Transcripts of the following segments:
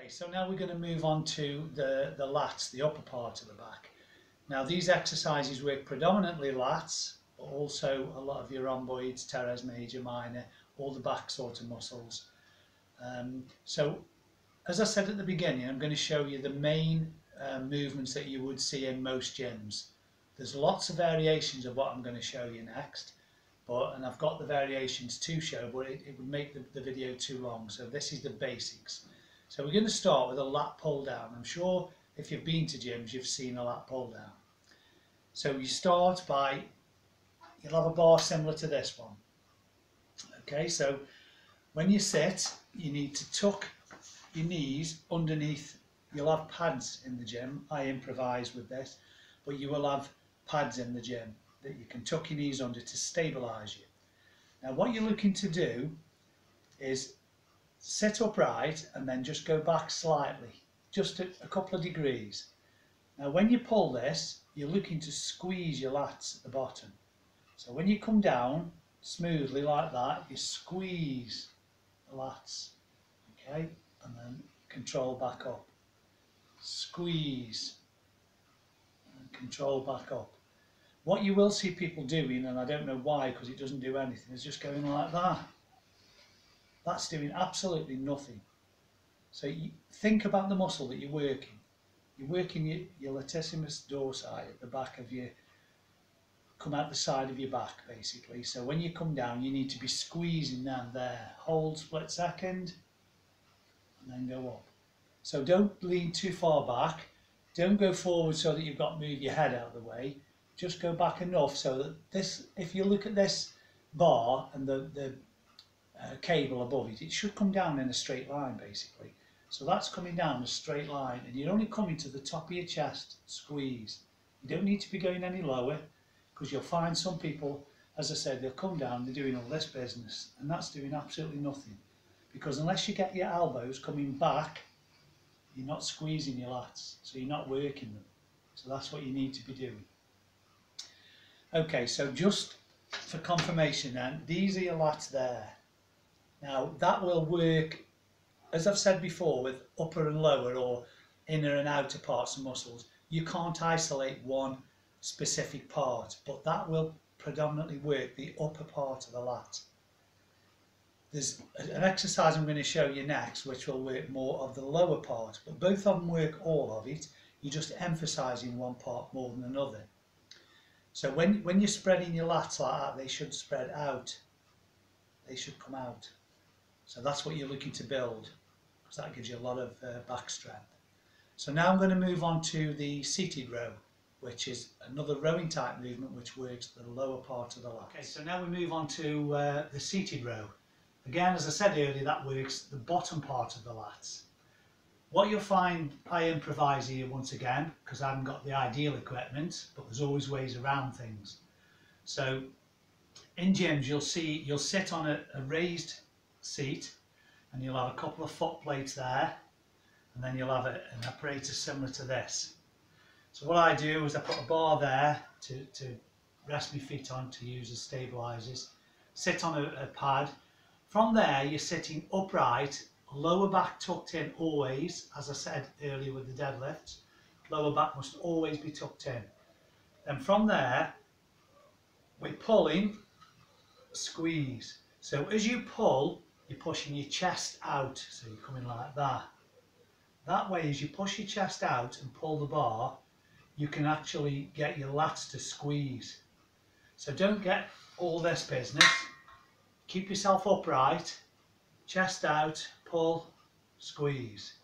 Okay, so now we're going to move on to the lats, the upper part of the back. Now these exercises work predominantly lats, but also a lot of your rhomboids, teres major, minor, all the back sort of muscles. So as I said at the beginning, I'm going to show you the main movements that you would see in most gyms. There's lots of variations of what I'm going to show you next, and I've got the variations to show, but it would make the video too long, so this is the basics. So we're going to start with a lat pull down. I'm sure if you've been to gyms, you've seen a lat pull down. So you start by, you'll have a bar similar to this one. Okay, so when you sit, you need to tuck your knees underneath. You'll have pads in the gym. I improvise with this, but you will have pads in the gym that you can tuck your knees under to stabilise you. Now what you're looking to do is sit upright and then just go back slightly, just a couple of degrees. Now when you pull this, you're looking to squeeze your lats at the bottom. So when you come down smoothly like that, you squeeze the lats, okay, and then control back up. Squeeze and control back up. What you will see people doing, and I don't know why because it doesn't do anything, is just going like that. That's doing absolutely nothing. So you think about the muscle that you're working. You're working your latissimus dorsi at the back of your, come out the side of your back basically. So when you come down, you need to be squeezing down there. Hold split second and then go up. So don't lean too far back. Don't go forward so that you've got to move your head out of the way. Just go back enough so that this, if you look at this bar and the cable above it, it should come down in a straight line basically. So that's coming down a straight line, and you're only coming to the top of your chest, squeeze. You don't need to be going any lower, because you'll find some people, as I said, they'll come down, they're doing all this business, and that's doing absolutely nothing. Because unless you get your elbows coming back, you're not squeezing your lats, so you're not working them. So that's what you need to be doing. Okay, so just for confirmation then, these are your lats there. Now that will work, as I've said before, with upper and lower or inner and outer parts of muscles. You can't isolate one specific part, but that will predominantly work the upper part of the lat. There's an exercise I'm going to show you next which will work more of the lower part, but both of them work all of it. You're just emphasising one part more than another. So when you're spreading your lats like that, they should spread out. They should come out. So that's what you're looking to build, because that gives you a lot of back strength. So now I'm going to move on to the seated row, which is another rowing type movement which works the lower part of the lats. Okay, so now we move on to the seated row. Again, as I said earlier, that works the bottom part of the lats. What you'll find, I improvise here once again, because I haven't got the ideal equipment, but there's always ways around things. So in gyms you'll sit on a raised seat, and you'll have a couple of foot plates there, and then you'll have an apparatus similar to this. So what I do is I put a bar there to rest my feet on to use as stabilisers, sit on a pad. From there you're sitting upright, lower back tucked in always, as I said earlier with the deadlifts, lower back must always be tucked in. Then from there we're pulling, squeeze. So as you pull, you're pushing your chest out, so you're coming like that. That way, as you push your chest out and pull the bar, you can actually get your lats to squeeze. So don't get all this business. Keep yourself upright, chest out, pull, squeeze.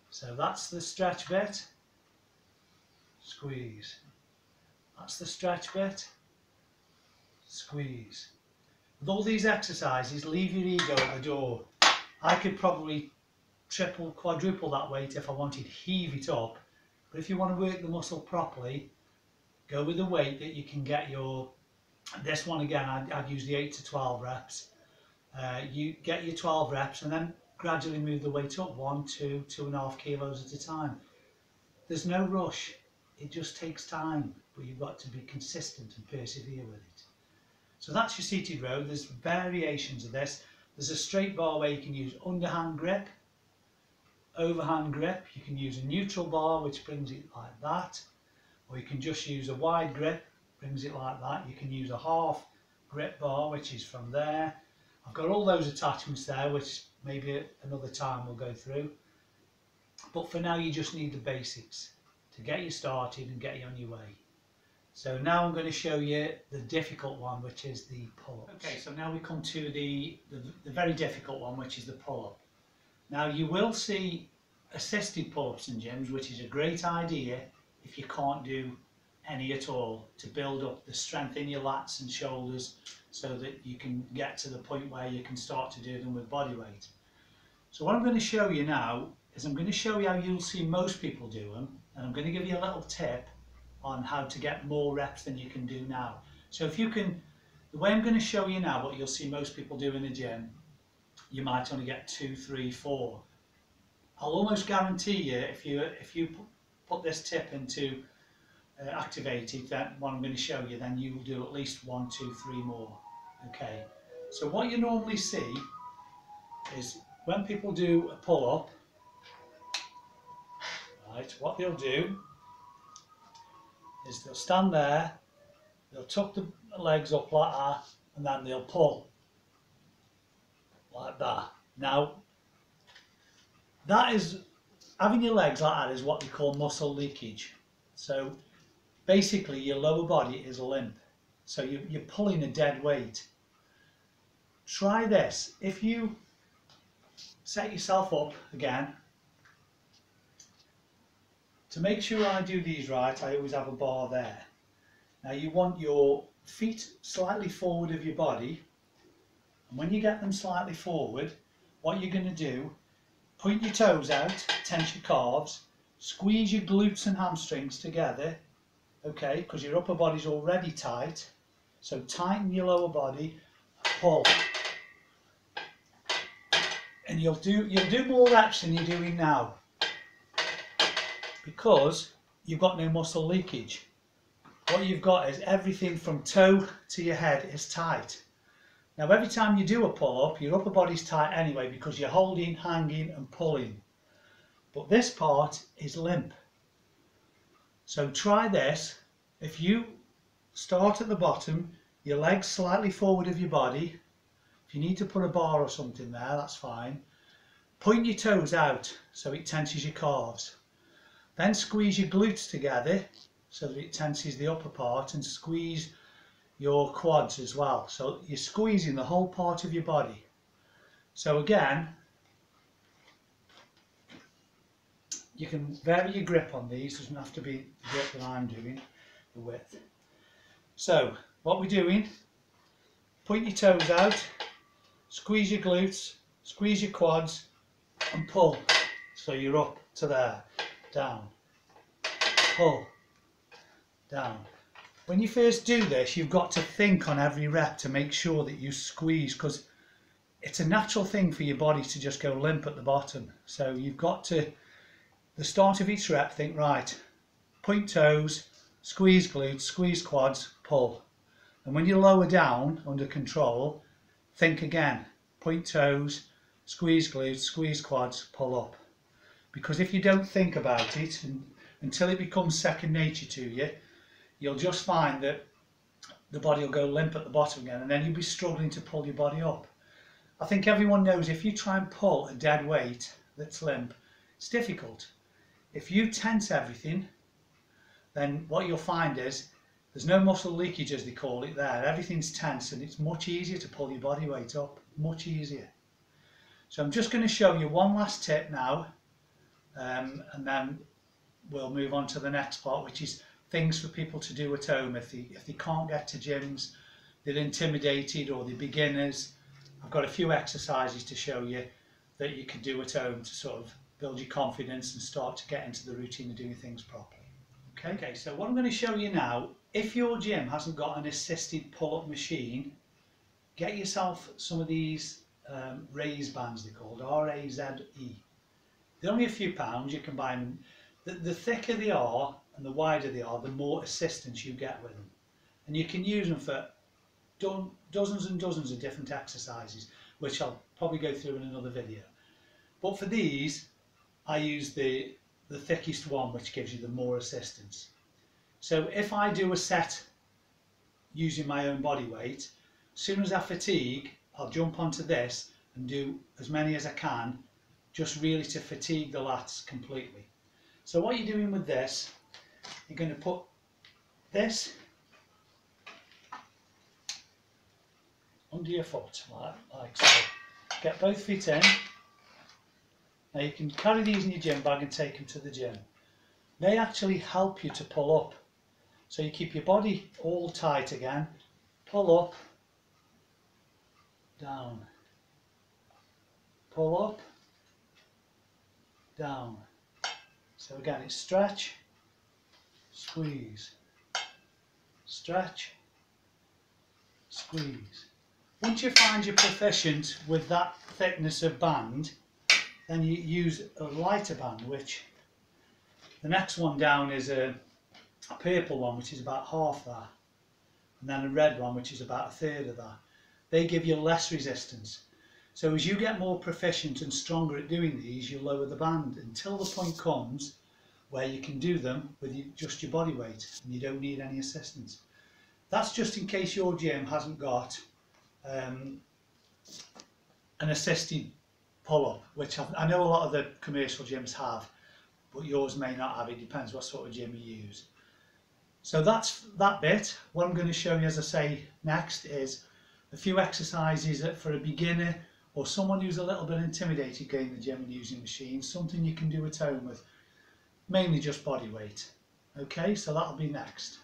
So that's the stretch bit, squeeze. That's the stretch bit, squeeze. With all these exercises, leave your ego at the door. I could probably triple, quadruple that weight if I wanted, heave it up. But if you want to work the muscle properly, go with the weight that you can get your, this one again, I'd use the 8 to 12 reps. You get your 12 reps and then gradually move the weight up 1, 2, 2.5 kilos at a time. There's no rush, it just takes time, but you've got to be consistent and persevere with it. So that's your seated row. There's variations of this. There's a straight bar where you can use underhand grip, overhand grip, you can use a neutral bar which brings it like that, or you can just use a wide grip, brings it like that. You can use a half grip bar which is from there. I've got all those attachments there which maybe another time we'll go through, but for now you just need the basics to get you started and get you on your way. So now I'm going to show you the difficult one, which is the pull-ups. Okay, so now we come to the very difficult one, which is the pull-up. Now you will see assisted pull-ups in gyms, which is a great idea if you can't do any at all, to build up the strength in your lats and shoulders so that you can get to the point where you can start to do them with body weight. So what I'm going to show you now is I'm going to show you how you'll see most people do them, and I'm going to give you a little tip on how to get more reps than you can do now. So if you can, the way I'm going to show you now what you'll see most people do in the gym, you might only get 2, 3, 4. I'll almost guarantee you if you put this tip into activated, then what I'm going to show you, then you will do at least 1, 2, 3 more. Okay, so what you normally see is when people do a pull-up, right, what they'll do is they'll stand there, they'll tuck the legs up like that, and then they'll pull like that. Now, that is, having your legs like that is what they call muscle leakage. So basically your lower body is limp, so you're pulling a dead weight. Try this. If you set yourself up again, to make sure I do these right, I always have a bar there. Now you want your feet slightly forward of your body, and when you get them slightly forward, what you're going to do, point your toes out, tense your calves, squeeze your glutes and hamstrings together, okay, because your upper body's already tight, so tighten your lower body, pull. And you'll do more reps than you're doing now, because you've got no muscle leakage. What you've got is everything from toe to your head is tight. Now every time you do a pull-up, your upper body's tight anyway because you're holding, hanging and pulling. But this part is limp. So try this. If you start at the bottom, your legs slightly forward of your body. If you need to put a bar or something there, that's fine. Point your toes out so it tenses your calves. Then squeeze your glutes together so that it tenses the upper part, and squeeze your quads as well. So you're squeezing the whole part of your body. So again, you can vary your grip on these. It doesn't have to be the grip that I'm doing, the width. So what we're doing, point your toes out, squeeze your glutes, squeeze your quads and pull. So you're up to there, down, pull, down. When you first do this, you've got to think on every rep to make sure that you squeeze, because it's a natural thing for your body to just go limp at the bottom. So you've got to, the start of each rep, think, right, point toes, squeeze glutes, squeeze quads, pull. And when you lower down under control, think again, point toes, squeeze glutes, squeeze quads, pull up. Because if you don't think about it until it becomes second nature to you, you'll just find that the body will go limp at the bottom again, and then you'll be struggling to pull your body up. I think everyone knows if you try and pull a dead weight that's limp, it's difficult. If you tense everything, then what you'll find is there's no muscle leakage, as they call it there. Everything's tense and it's much easier to pull your body weight up, much easier. So I'm just going to show you one last tip now, and then we'll move on to the next part, which is things for people to do at home if they can't get to gyms, they're intimidated or they're beginners. I've got a few exercises to show you that you can do at home to sort of build your confidence and start to get into the routine of doing things properly. Okay, so what I'm going to show you now, if your gym hasn't got an assisted pull-up machine, get yourself some of these Raze bands, they're called, R-A-Z-E. They're only a few pounds, you can buy them. The thicker they are and the wider they are, the more assistance you get with them. And you can use them for dozens and dozens of different exercises, which I'll probably go through in another video. But for these, I use the thickest one, which gives you the more assistance. So if I do a set using my own body weight, as soon as I fatigue, I'll jump onto this and do as many as I can, just really to fatigue the lats completely. So what you're doing with this, you're going to put this under your foot, like so. Get both feet in. Now you can carry these in your gym bag and take them to the gym. They actually help you to pull up. So you keep your body all tight again, pull up, down, pull up, down. So again, it's stretch, squeeze, stretch, squeeze. Once you find you're proficient with that thickness of band, then you use a lighter band, which the next one down is a purple one, which is about half that, and then a red one, which is about a third of that. They give you less resistance. So as you get more proficient and stronger at doing these, you lower the band until the point comes where you can do them with just your body weight and you don't need any assistance. That's just in case your gym hasn't got an assisting pull-up, which I know a lot of the commercial gyms have, but yours may not have. It depends what sort of gym you use. So that's that bit. What I'm going to show you, as I say, next is a few exercises that for a beginner or someone who's a little bit intimidated going to the gym and using machines, something you can do at home with mainly just body weight. Okay, so that'll be next.